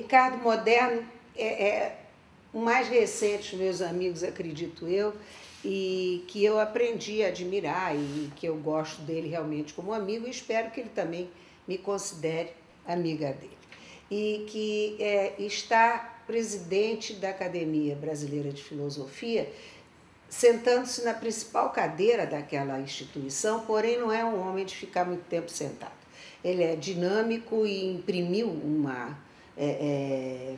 Ricardo Moderno é o mais recente dos meus amigos, acredito eu, e que eu aprendi a admirar e que eu gosto dele realmente como amigo e espero que ele também me considere amiga dele. E que está presidente da Academia Brasileira de Filosofia, sentando-se na principal cadeira daquela instituição, porém não é um homem de ficar muito tempo sentado. Ele é dinâmico e imprimiu uma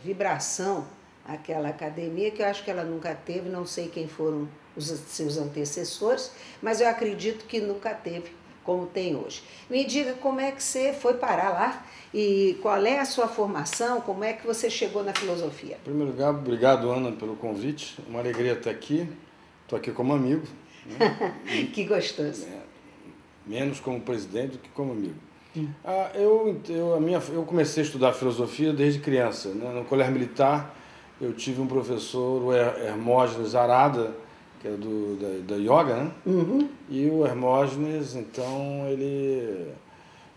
vibração àquela academia que eu acho que ela nunca teve, não sei quem foram os seus antecessores, mas eu acredito que nunca teve como tem hoje. Me diga como é que você foi parar lá e qual é a sua formação, como é que você chegou na filosofia? Em primeiro lugar, obrigado, Ana, pelo convite. Uma alegria estar aqui. Estou aqui como amigo. Né? Que gostoso. Menos como presidente do que como amigo. Eu comecei a estudar filosofia desde criança. Né? No colégio militar, eu tive um professor, o Hermógenes Arada, que é da yoga, né? Uhum. E o Hermógenes, então, ele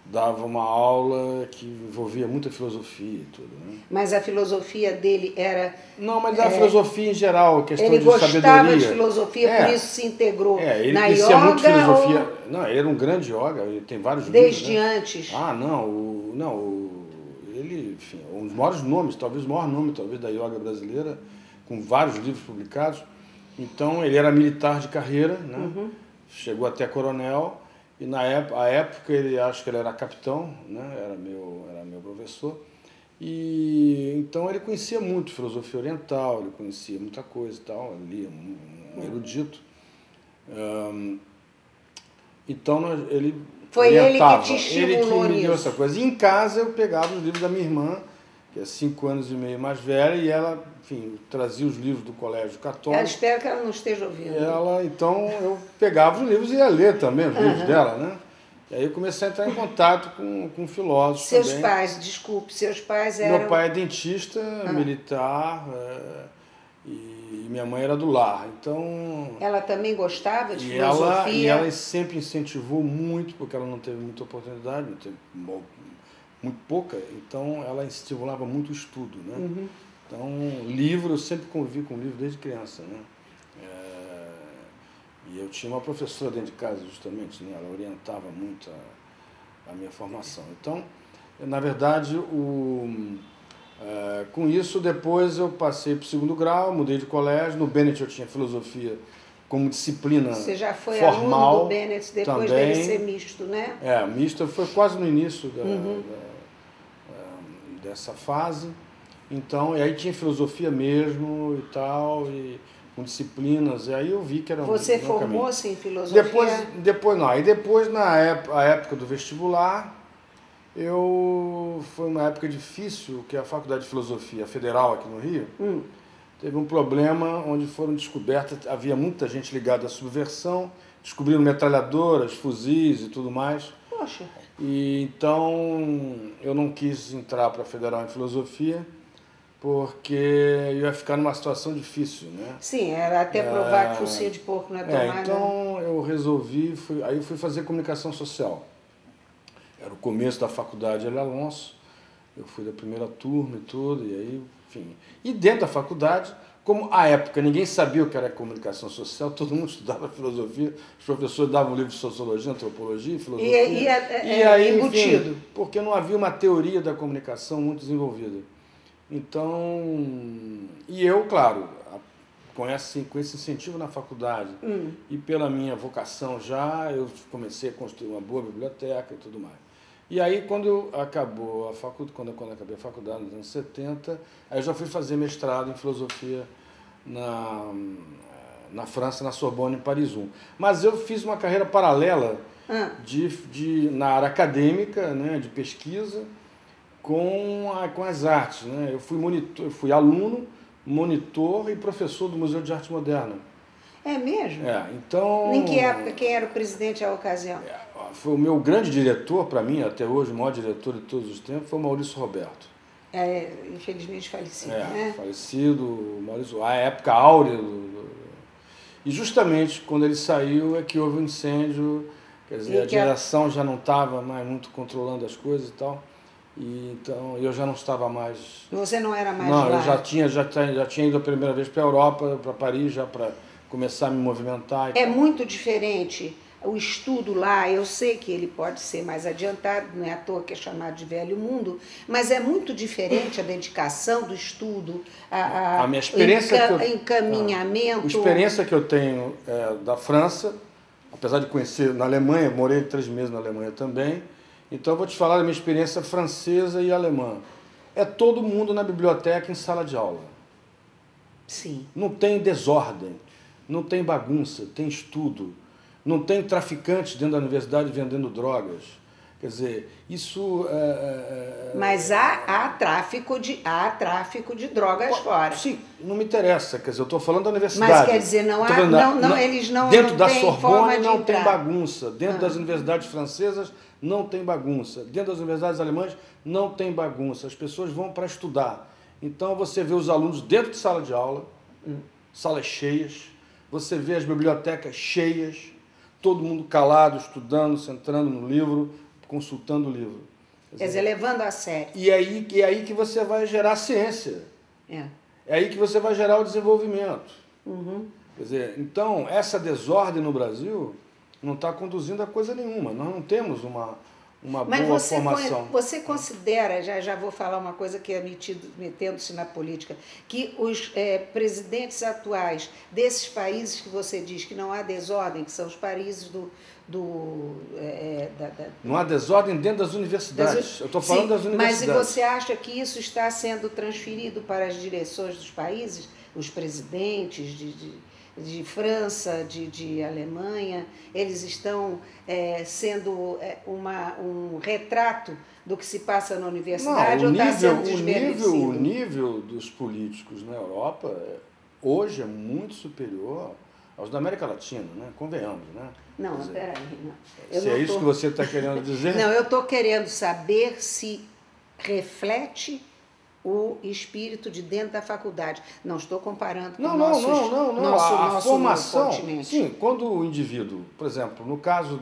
dava uma aula que envolvia muita filosofia e tudo, né? Mas a filosofia dele era... Não, mas a filosofia em geral, questão de sabedoria. Ele gostava de filosofia, por isso se integrou ele na conhecia yoga muito filosofia. ou... Não, ele era um grande yoga, ele tem vários Desde livros, né? antes? Ele, enfim, um dos maiores nomes, talvez o maior nome talvez da yoga brasileira, com vários livros publicados. Então, ele era militar de carreira, né? Uhum. Chegou até coronel, e na época ele acho que ele era capitão, né? Era meu professor. E então ele conhecia muito filosofia oriental, ele conhecia muita coisa e tal, ele lia, um erudito. Então ele foi orientava, ele que te estimulou ele que me deu nisso. essa coisa. E em casa eu pegava os livros da minha irmã, que é 5 anos e meio mais velha, e ela, enfim, trazia os livros do colégio católico. Eu espero que ela não esteja ouvindo. Então eu pegava os livros e ia ler também os livros dela, né? E aí eu comecei a entrar em contato com filósofos seus também. Pais, desculpe, seus pais eram... Meu pai é dentista, militar, e minha mãe era do lar. Então... Ela também gostava de filosofia? E ela sempre incentivou muito, porque ela não teve muita oportunidade, não teve muito pouca, então ela estimulava muito o estudo, né? Uhum. Então, livro, eu sempre convivi com livro desde criança, né? E eu tinha uma professora dentro de casa, justamente, né? Ela orientava muito a minha formação. Então, na verdade, com isso, depois eu passei para o 2º grau, mudei de colégio. No Bennett eu tinha filosofia como disciplina formal. Você já foi aluno do Bennett depois também. dele ser misto, né? Misto foi quase no início dessa fase. Então, e aí tinha filosofia mesmo e tal, e com disciplinas, e aí eu vi que era Você formou-se em filosofia? Depois não. Aí depois, a época do vestibular, foi uma época difícil, que a Faculdade de Filosofia Federal aqui no Rio teve um problema onde foram descobertas, havia muita gente ligada à subversão, descobriram metralhadoras, fuzis e tudo mais. Poxa. E então eu não quis entrar para a Federal em Filosofia, porque eu ia ficar numa situação difícil, né? Sim, era até provar que focinho de porco não é tomar, então eu resolvi, aí eu fui fazer comunicação social. Era o começo da faculdade Hélio Alonso, eu fui da primeira turma e tudo, e aí, enfim. E dentro da faculdade, como à época ninguém sabia o que era comunicação social, todo mundo estudava filosofia, os professores davam livros de sociologia, antropologia, filosofia. E aí, embutido. Enfim, porque não havia uma teoria da comunicação muito desenvolvida. Então, e eu, claro, com esse incentivo na faculdade e pela minha vocação já, eu comecei a construir uma boa biblioteca e tudo mais. E aí, quando acabou a faculdade, quando eu acabei a faculdade nos anos 70, aí eu já fui fazer mestrado em filosofia na França, na Sorbonne, em Paris 1. Mas eu fiz uma carreira paralela na área acadêmica, né, de pesquisa, com as artes, né? Eu fui aluno, monitor e professor do Museu de Arte Moderna. É mesmo? Então... Em que época, quem era o presidente à ocasião? Foi o meu grande diretor, para mim, até hoje, o maior diretor de todos os tempos, foi o Maurício Roberto. Infelizmente falecido, né? Falecido, Maurício, a época áurea. E justamente quando ele saiu é que houve um incêndio, quer dizer, a direção já não estava mais muito controlando as coisas e tal. E, então eu já não estava mais... Você não era mais Não, lá? eu já tinha ido a primeira vez para a Europa, para Paris, já para começar a me movimentar. É muito diferente o estudo lá. Eu sei que ele pode ser mais adiantado, não é à toa que é chamado de velho mundo, mas é muito diferente a dedicação do estudo, A minha experiência encaminhamento. A experiência que eu tenho da França, apesar de conhecer na Alemanha, morei 3 meses na Alemanha também, então eu vou te falar da minha experiência francesa e alemã. É todo mundo na biblioteca em sala de aula. Sim. Não tem desordem, não tem bagunça, tem estudo. Não tem traficantes dentro da universidade vendendo drogas. Quer dizer, isso... Mas há tráfico de drogas fora. Sim, não me interessa. Quer dizer, eu estou falando da universidade. Mas quer dizer, eles não dentro da têm Sorbonne forma de não entrar. tem bagunça. Dentro das universidades francesas não tem bagunça. Dentro das universidades alemãs não tem bagunça. As pessoas vão para estudar. Então você vê os alunos dentro de sala de aula, salas cheias, você vê as bibliotecas cheias, todo mundo calado, estudando, centrando no livro, consultando o livro. Quer dizer, levando a sério. E aí que você vai gerar ciência. É aí que você vai gerar o desenvolvimento. Uhum. Quer dizer, então, essa desordem no Brasil não está conduzindo a coisa nenhuma. Nós não temos uma boa formação. Você considera, já vou falar uma coisa que é metendo-se na política, que os presidentes atuais desses países que você diz que não há desordem, que são os países não há desordem dentro das universidades. Eu estou falando das universidades. Mas você acha que isso está sendo transferido para as direções dos países? Os presidentes de França, de Alemanha, eles estão sendo um retrato do que se passa na universidade? Não, ou está sendo desmerecido? O nível dos políticos na Europa hoje é muito superior aos da América Latina, né? Convenhamos, né? Não, peraí. Se é isso que você está querendo dizer? Não, eu estou querendo saber se reflete o espírito de dentro da faculdade. Não estou comparando com a formação, continente. Sim, quando o indivíduo, por exemplo, no caso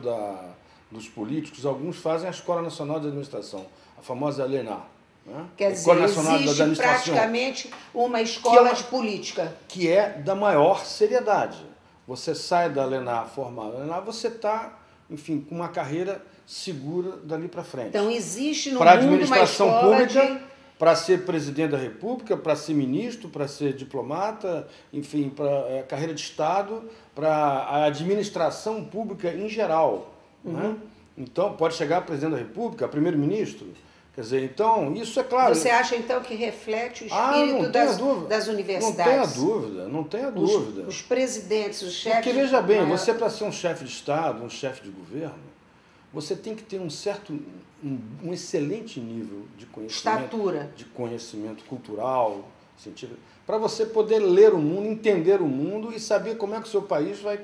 dos políticos, alguns fazem a Escola Nacional de Administração, a famosa ENA. Né? Quer dizer, existe praticamente uma escola de política. Que é da maior seriedade. Você sai da LENA formado na LENA, você está, enfim, com uma carreira segura dali para frente. Então existe no mundo administração uma escola pública, para ser presidente da República, para ser ministro, para ser diplomata, enfim, para carreira de Estado, para a administração pública em geral. Né? Então, pode chegar a presidente da República, a primeiro-ministro. Quer dizer, então, isso é claro. Você acha, então, que reflete o espírito das universidades? Não tenha dúvida. Os presidentes, os chefes... Porque, veja bem, você para ser um chefe de Estado, um chefe de governo, você tem que ter um excelente nível de conhecimento. Estatura. De conhecimento cultural, científico, para você poder ler o mundo, entender o mundo e saber como é que o seu país vai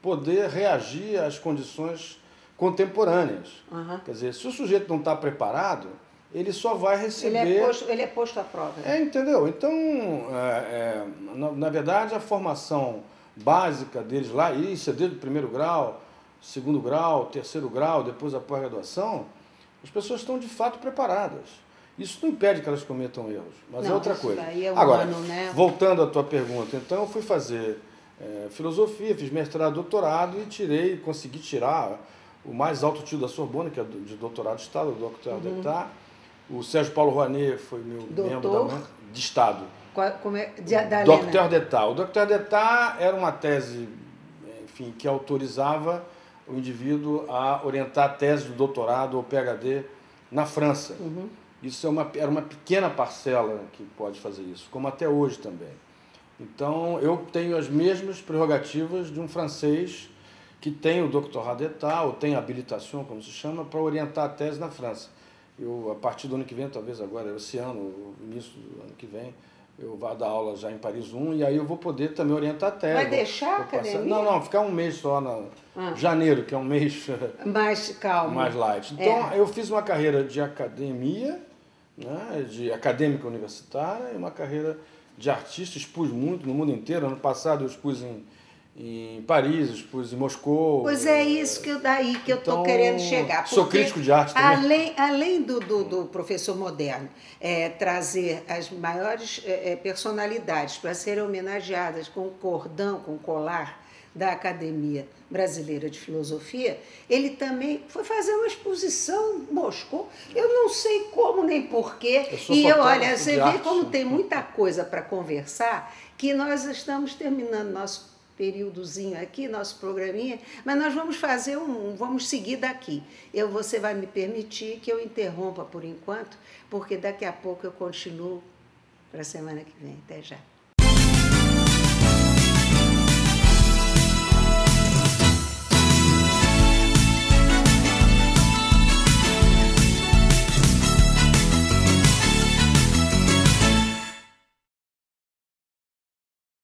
poder reagir às condições contemporâneas. Quer dizer, se o sujeito não está preparado, ele só vai receber... Ele é posto à prova. Entendeu? Então, na verdade, a formação básica deles lá, isso é desde o primeiro grau, segundo grau, terceiro grau, depois a pós-graduação, as pessoas estão de fato preparadas. Isso não impede que elas cometam erros, mas é outra coisa. Daí é Agora, né? voltando à tua pergunta, então eu fui fazer filosofia, fiz mestrado, doutorado e consegui tirar o mais alto título da Sorbonne, que é de doutorado de Estado, o Dr. d'État. O Sérgio Paulo Rouanet foi meu membro de Estado. Como é? Dr. d'État. O Dr. d'État era uma tese, enfim, que autorizava o indivíduo a orientar a tese do doutorado ou PhD na França. Isso era uma pequena parcela que pode fazer isso, como até hoje também. Então, eu tenho as mesmas prerrogativas de um francês que tem o doctorat d'État, ou tem a habilitação, como se chama, para orientar a tese na França. Eu, a partir do ano que vem, talvez agora, esse ano, início do ano que vem, eu vou dar aula já em Paris 1, e aí eu vou poder também orientar a tese. Vai deixar a academia? Não, ficar um mês só, janeiro, que é um mês mais calmo, mais light. Então, eu fiz uma carreira de academia, né, de acadêmica universitária, e uma carreira de artista, expus muito no mundo inteiro. Ano passado eu expus em Paris, expus em Moscou. Pois é isso que eu estou Então, querendo chegar. Sou crítico de arte também. Além do professor moderno trazer as maiores personalidades para serem homenageadas com o cordão, com o colar da Academia Brasileira de Filosofia, ele também foi fazer uma exposição em Moscou. Eu não sei como nem porquê. Olha, você vê como tem muita coisa para conversar, que nós estamos terminando nosso períodozinho aqui, nosso programinha, mas nós vamos fazer vamos seguir daqui. Você vai me permitir que eu interrompa por enquanto, porque daqui a pouco eu continuo para a semana que vem. Até já.